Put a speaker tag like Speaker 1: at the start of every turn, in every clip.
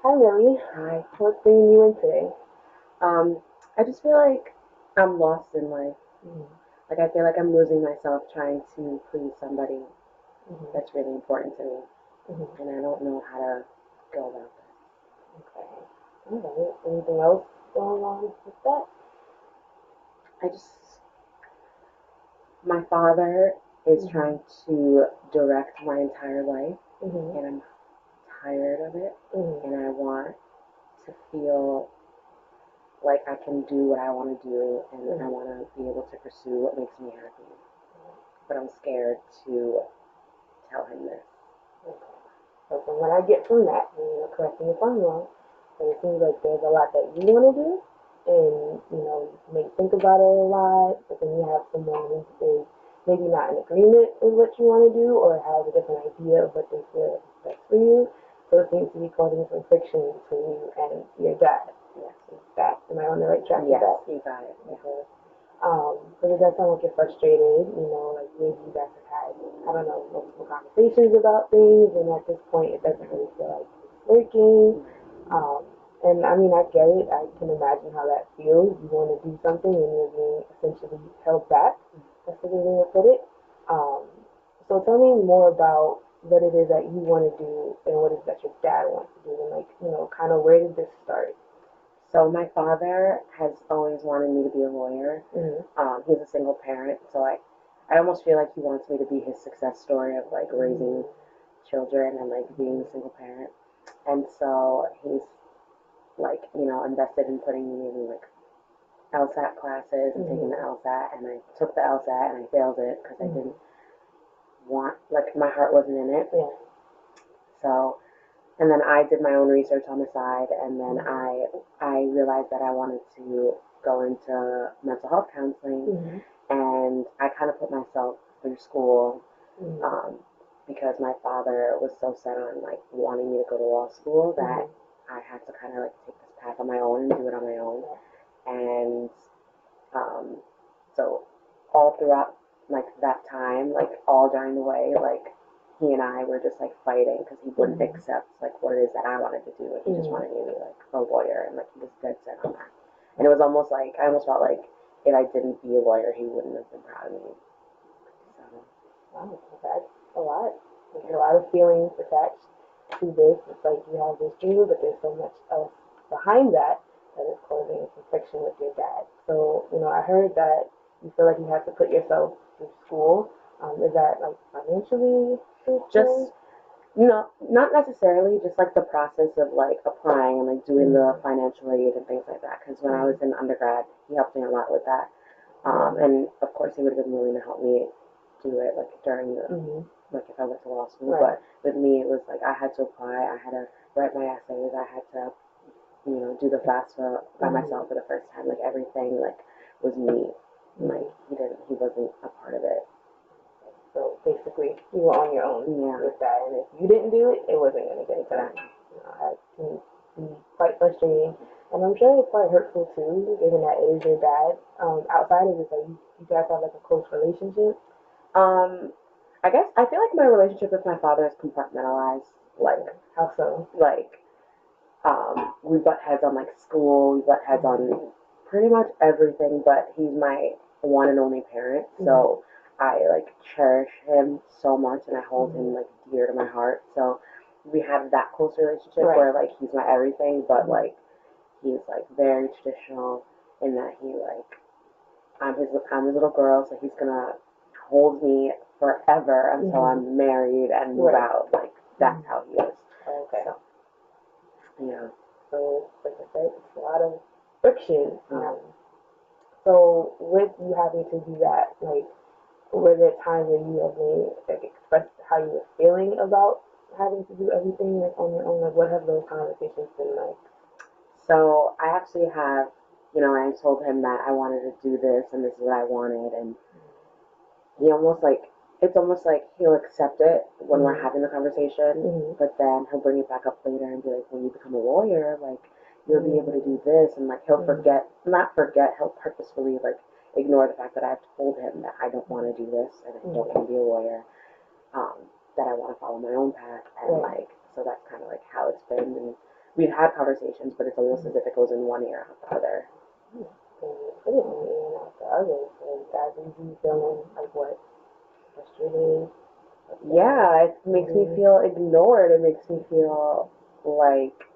Speaker 1: Hi, Lily.
Speaker 2: Hi.
Speaker 1: What's bringing you in today?
Speaker 2: Um, I just feel like I'm lost in life.
Speaker 1: Mm-hmm.
Speaker 2: Like I feel like I'm losing myself trying to please somebody
Speaker 1: Mm-hmm.
Speaker 2: that's really important to me,
Speaker 1: Mm-hmm.
Speaker 2: and I don't know how to go about that.
Speaker 1: Okay. All right. Anything else going on with that?
Speaker 2: I just, my father is
Speaker 1: Mm-hmm.
Speaker 2: trying to direct my entire life,
Speaker 1: Mm-hmm.
Speaker 2: and I'm tired of it,
Speaker 1: Mm-hmm.
Speaker 2: and I want to feel like I can do what I want to do, and I
Speaker 1: Mm-hmm.
Speaker 2: want to be able to pursue what makes me happy. But I'm scared to tell him this.
Speaker 1: Okay. So from what I get from that, and correct me if I'm wrong, but it seems like there's a lot that you want to do, and you may think about it a lot, but then you have someone who is maybe not in agreement with what you want to do, or has a different idea of what they feel is best for you. So it seems to be causing some friction between you and your dad.
Speaker 2: Yes.
Speaker 1: Is that, am I on the right track with
Speaker 2: Yes,
Speaker 1: that?
Speaker 2: you got it. Yeah.
Speaker 1: Okay. Because it does sound like you're frustrated, like maybe you guys have had, I don't know, multiple conversations about things, and at this point it doesn't really feel like it's working. Um, and I mean, I get it. I can imagine how that feels. You want to do something and you're being essentially held back. That's the way to put it. Um, so tell me more about what it is that you want to do and what it is that your dad wants to do, and like, kind of where did this start?
Speaker 2: So my father has always wanted me to be a lawyer.
Speaker 1: Mm-hmm.
Speaker 2: He's a single parent, so I almost feel like he wants me to be his success story of like raising children and like being a single parent. And so he's like, invested in putting me in like LSAT classes and taking the
Speaker 1: Mm-hmm.
Speaker 2: LSAT, and I took the LSAT and I failed it because I
Speaker 1: Mm-hmm.
Speaker 2: didn't want, like, my heart wasn't in it.
Speaker 1: Yeah.
Speaker 2: So, and then I did my own research on the side, and then
Speaker 1: Mm-hmm.
Speaker 2: I realized that I wanted to go into mental health counseling,
Speaker 1: Mm-hmm.
Speaker 2: and I kind of put myself through school,
Speaker 1: Mm-hmm.
Speaker 2: um, because my father was so set on like wanting me to go to law school that
Speaker 1: Mm-hmm.
Speaker 2: I had to kind of like take this path on my own and do it on my own. And um, so all throughout like that time, like all during the way, like he and I were just like fighting because he wouldn't
Speaker 1: Mm-hmm.
Speaker 2: accept like what it is that I wanted to do, and he just
Speaker 1: Mm-hmm.
Speaker 2: wanted me to be like a lawyer, and like he was dead set on that. And it was almost like I almost felt like if I didn't be a lawyer, he wouldn't have been proud of me. So
Speaker 1: Wow, that's a lot. There's a lot of feelings attached to this. It's like you have this dream, but there's so much else behind that that is causing some friction with your dad. So, I heard that you feel like you have to put yourself through school. Is that like financially frustrating?
Speaker 2: just no, not necessarily, just like the process of like applying and like doing the
Speaker 1: Mm-hmm.
Speaker 2: financial aid and things like that. Because when I
Speaker 1: Mm-hmm.
Speaker 2: was in undergrad, he helped me a lot with that.
Speaker 1: Mm-hmm.
Speaker 2: And of course, he would have been willing to help me do it like during the
Speaker 1: Mm-hmm.
Speaker 2: like if I went to law school.
Speaker 1: Right.
Speaker 2: But with me, it was like I had to apply, I had to write my essays, I had to do the FAFSA by
Speaker 1: Mm-hmm.
Speaker 2: myself for the first time. Like everything like was me. Like
Speaker 1: Mm-hmm.
Speaker 2: he wasn't a part of it.
Speaker 1: So basically, you were on your own
Speaker 2: Yeah,
Speaker 1: with that, and if you didn't do it, it wasn't going to get done.
Speaker 2: exactly.
Speaker 1: That can be quite frustrating, and I'm sure it's quite hurtful too, given that it is your dad. Outside of this, like you guys have like a close relationship.
Speaker 2: Um, I guess I feel like my relationship with my father is compartmentalized.
Speaker 1: How so?
Speaker 2: Like we butt heads on like school, we butt heads
Speaker 1: Mm-hmm.
Speaker 2: on pretty much everything, but he's my one and only parent,
Speaker 1: Mm-hmm.
Speaker 2: so I like cherish him so much and I hold
Speaker 1: Mm-hmm.
Speaker 2: him like dear to my heart. So we have that close relationship
Speaker 1: Right.
Speaker 2: where like he's my everything, but
Speaker 1: Mm-hmm.
Speaker 2: like he's like very traditional in that he like I'm his little girl, so he's gonna hold me forever until
Speaker 1: Mm-hmm.
Speaker 2: I'm married and move
Speaker 1: Right.
Speaker 2: out. Like that's
Speaker 1: Mm-hmm.
Speaker 2: how he is.
Speaker 1: Okay.
Speaker 2: So yeah.
Speaker 1: So, like I said, it's a lot of friction.
Speaker 2: Yeah.
Speaker 1: So with you having to do that, like, were there times where you have been like expressed how you were feeling about having to do everything like on your own? Like, what have those conversations been like?
Speaker 2: So I actually have, I told him that I wanted to do this and this is what I wanted, and he almost like it's almost like he'll accept it when we're
Speaker 1: Mm-hmm.
Speaker 2: having the conversation,
Speaker 1: Mm-hmm.
Speaker 2: but then he'll bring it back up later and be like, when you become a lawyer, like you'll be able to
Speaker 1: Mm-hmm.
Speaker 2: do this, and like he'll
Speaker 1: Mm-hmm.
Speaker 2: forget, not forget, he'll purposefully like ignore the fact that I've told him that I don't want to do this and I don't
Speaker 1: Mm-hmm.
Speaker 2: want to be a lawyer, that I want to follow my own path, and
Speaker 1: Right.
Speaker 2: like so that's kind of like how it's been, and we've had conversations, but it's almost as if it goes in one ear out the other.
Speaker 1: And you put it in and out the other, so that leaves you feeling like what? Frustrated?
Speaker 2: Yeah, it makes me feel ignored. It makes me feel like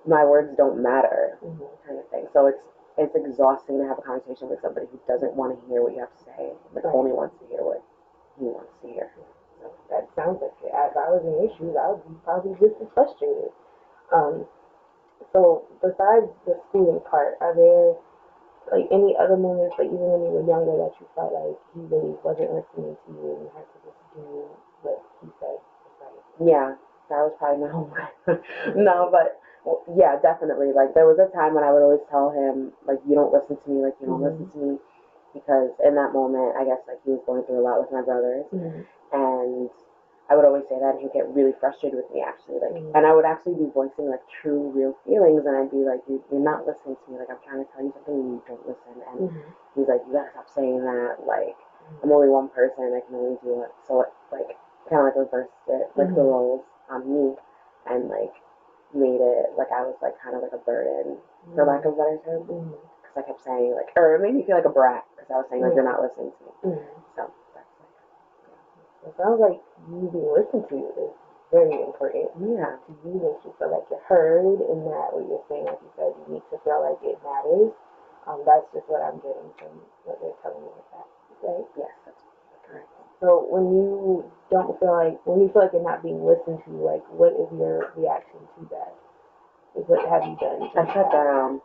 Speaker 2: my words don't matter, kind of thing. So it's exhausting to have a conversation with somebody who doesn't want to hear what you have to say, but only wants to hear what he wants to hear.
Speaker 1: So that sounds like it. If I was in your shoes, I would be probably just as frustrated. Um, so besides the schooling part, are there like any other moments, like even when you were younger, that you felt like he really wasn't listening to you and you had to just do what he said was right?
Speaker 2: Yeah, that was probably my whole life. No, but yeah, definitely. Like there was a time when I would always tell him, like, you don't listen to me, like you don't listen to me, because in that moment, I guess like he was going through a lot with my brothers, and I would always say that, and he'd get really frustrated with me actually, like, and I would actually be voicing like true, real feelings, and I'd be like, you're not listening to me, like I'm trying to tell you something, and you don't listen, and he's like, you gotta stop saying that, like I'm only one person, I can only do it, so it, like kind of like reversed it, like the roles on me, and like made it like I was like kind of like a burden, for lack of a better term, because I kept saying like, or it made me feel like a brat because I was saying like you're not listening to me, so that's like.
Speaker 1: It sounds like you being listened to is very important.
Speaker 2: Yeah.
Speaker 1: To you, that you feel like you're heard, and that what you're saying, like you said, you need to feel like it matters. That's just what I'm getting from what they're telling me with that, right?
Speaker 2: Yes, that's correct.
Speaker 1: So when you don't feel like, when you feel like you're not being listened to, like what is your reaction to that? Like, what have you done?
Speaker 2: I shut down.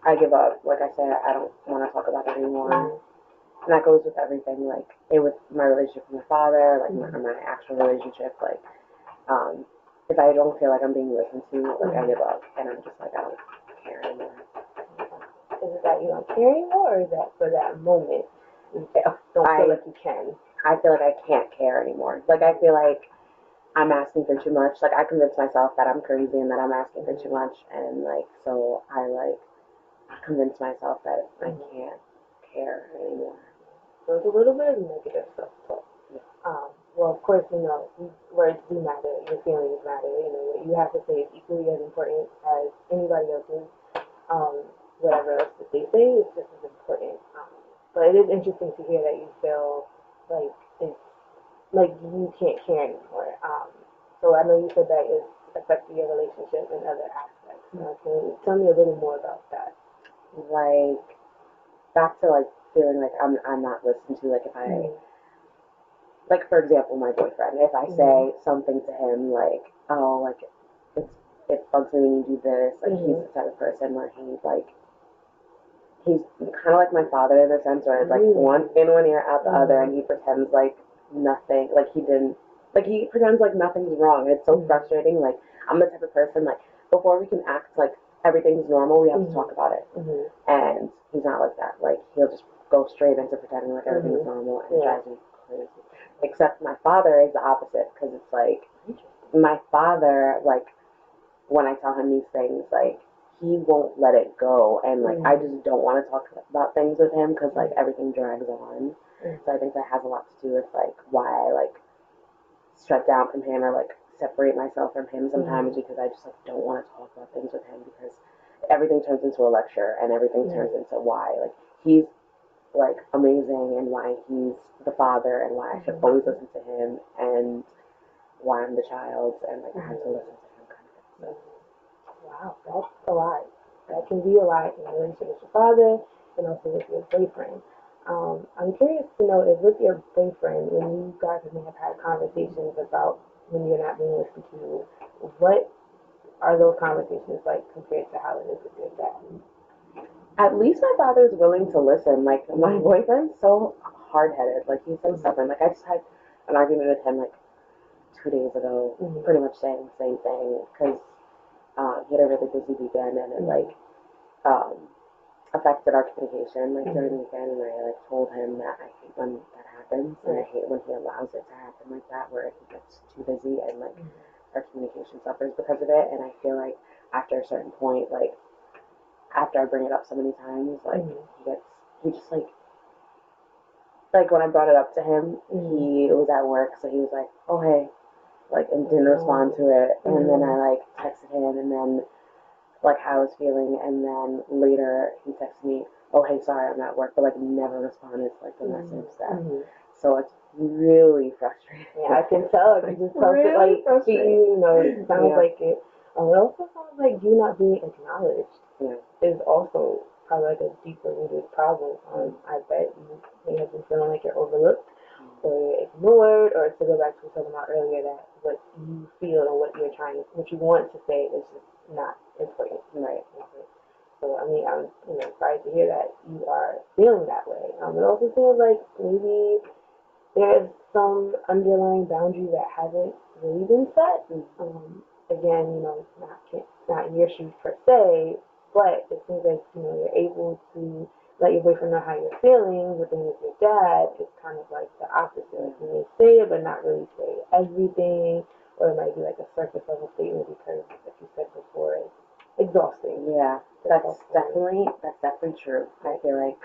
Speaker 2: I give up. Like I said, I don't want to talk about it anymore. And that goes with everything, like it with my relationship with my father, like my actual relationship, like if I don't feel like I'm being listened to, like I give up and I'm just like I don't care anymore.
Speaker 1: Is it that you don't care anymore, or is that for that moment you don't feel like you can?
Speaker 2: I feel like I can't care anymore. Like I feel like I'm asking for too much. Like I convince myself that I'm crazy and that I'm asking for too much, and like so I like convince myself that I can't care anymore.
Speaker 1: So it's a little bit of negative self-talk. Well, of course, you know, words do matter, your feelings matter, you know, what you have to say is equally as important as anybody else's. Whatever else that they say is just as important. But it is interesting to hear that you feel like it's, like you can't care anymore. So I know you said that it's affecting your relationship and other aspects. Can you tell me a little more about that?
Speaker 2: Like back to like feeling like I'm not listened to. Like if I like for example my boyfriend, if I say something to him like, oh like it's it bugs me when you do this, like he's the type of person where he's kind of like my father in a sense where it's like one in one ear out the other, and he pretends like nothing, like he didn't, like he pretends like nothing's wrong. It's so frustrating. Like I'm the type of person like before we can act like everything's normal, we have to talk about it, and he's not like that. Like he'll just go straight into pretending like everything's normal, and it drives me crazy. Except my father is the opposite, because it's like my father, like when I tell him these things, like he won't let it go, and like I just don't want to talk about things with him because like everything drags on. So I think that has a lot to do with like why I like shut down from him or like separate myself from him sometimes, because I just like don't want to talk about things with him because everything turns into a lecture and everything turns into why like he's like amazing and why he's the father and why I should always listen to him and why I'm the child and like I have to listen to him kind of thing. So.
Speaker 1: Wow, that's a lot. That can be a lot in relation with your father and also with your boyfriend. I'm curious to know if with your boyfriend, when you guys may have had conversations about when you're not being listened to, what are those conversations like compared to how it is with your dad?
Speaker 2: At least my father's willing to listen. Like my boyfriend's so hard headed. Like he's so stubborn. Like I just had an argument with him like 2 days ago, pretty much saying the same thing because he had a really busy weekend and it like affected our communication like during the weekend, and I like told him that I hate when that happens and I hate when he allows it to happen like that where he gets too busy and like our communication suffers because of it. And I feel like after a certain point, like after I bring it up so many times, like he just like when I brought it up to him, he was at work, so he was like, oh hey, like, and didn't respond to it. And then I, like, texted him, and then, like, how I was feeling, and then later he texted me, oh, hey, sorry, I'm at work, but, like, never responded to, like, the message that. So it's really frustrating.
Speaker 1: Yeah, I can tell. I can just tell it, like, you know, it sounds like it. It also sounds like you not being acknowledged is also probably like a deeper rooted problem. I bet you may have been feeling like you're overlooked or you're ignored, or to go back to what we were talking about earlier, that what you feel and what you're trying, what you want to say is just not important. Right. So I mean, I'm sorry to hear that you are feeling that way. It also feels like maybe there's some underlying boundary that hasn't really been set. Again, not your shoes per se, but it seems like you're able to let your boyfriend know how you're feeling. But then with your dad, it's kind of like the opposite. Like you may say it, but not really say everything, or it might be like a surface level statement because, like you said before, it's exhausting.
Speaker 2: Yeah, that's definitely true. I feel like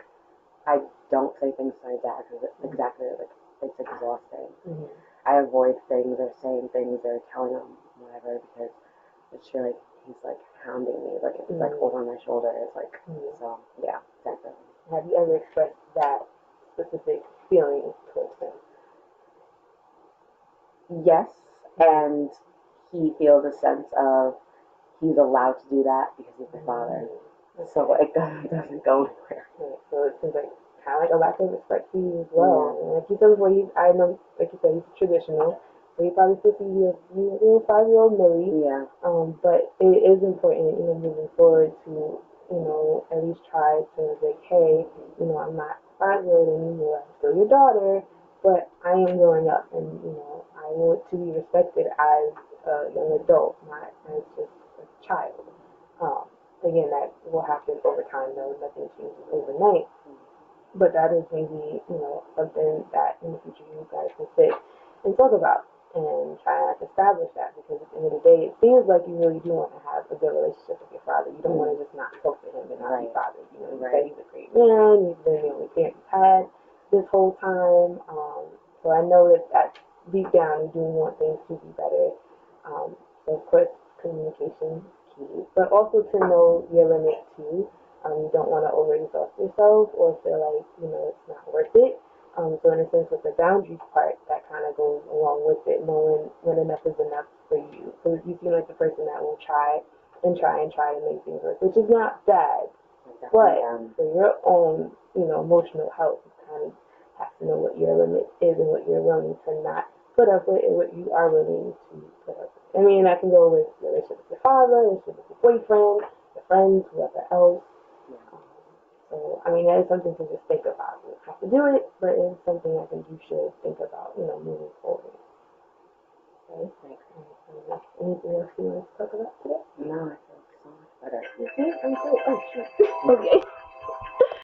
Speaker 2: I don't say things to my dad because it's exactly like it's exhausting. I avoid things or saying things or telling him whatever because I just feel like he's like hounding me, like it's like over my shoulder. It's like so yeah, definitely.
Speaker 1: Have you ever expressed that specific feeling towards him?
Speaker 2: Yes, and he feels a sense of he's allowed to do that because he's my father. So it doesn't go anywhere.
Speaker 1: So it seems like kind of like a lack of respect for you as well. And like you said before, I know, like you said, he's traditional, so he probably still sees you as a little 5-year-old Millie.
Speaker 2: Yeah.
Speaker 1: But it is important, moving forward to, at least try to like, hey, I'm not 5-year-old anymore. I'm still your daughter, but I am growing up, and I want to be respected as a young adult, not as just a child. Um, Again, that will happen over time, though. Nothing changes overnight. But that is maybe, something that in the future you guys can sit and talk about and try to establish that, because at the end of the day, it seems like you really do want to have a good relationship with your father. You don't want to just not talk to him and not be bothered. You say he's a great man, he's been the only parent you've had this whole time. So I know that deep down you do want things to be better. So of course, communication key, but also to know your limit too. You don't want to overexhaust yourself or feel like it's not worth it. So in a sense, with the boundaries part, that kind of goes along with it, knowing when enough is enough for you. So you seem like the person that will try and try and try to make things work, which is not bad, but for your own emotional health, you kind of have to know what your limit is and what you're willing to not put up with and what you are willing to put up with. I mean, that can go with your relationship with your father, relationship with your boyfriend, your friends, whoever else. So, I mean, that is something to just think about. You don't have to do it, but it's something I think you should think about, moving forward. Okay? Anything else you want to talk about today?
Speaker 2: No, I feel so much better.
Speaker 1: Okay, I'm good. Oh, shoot. Okay.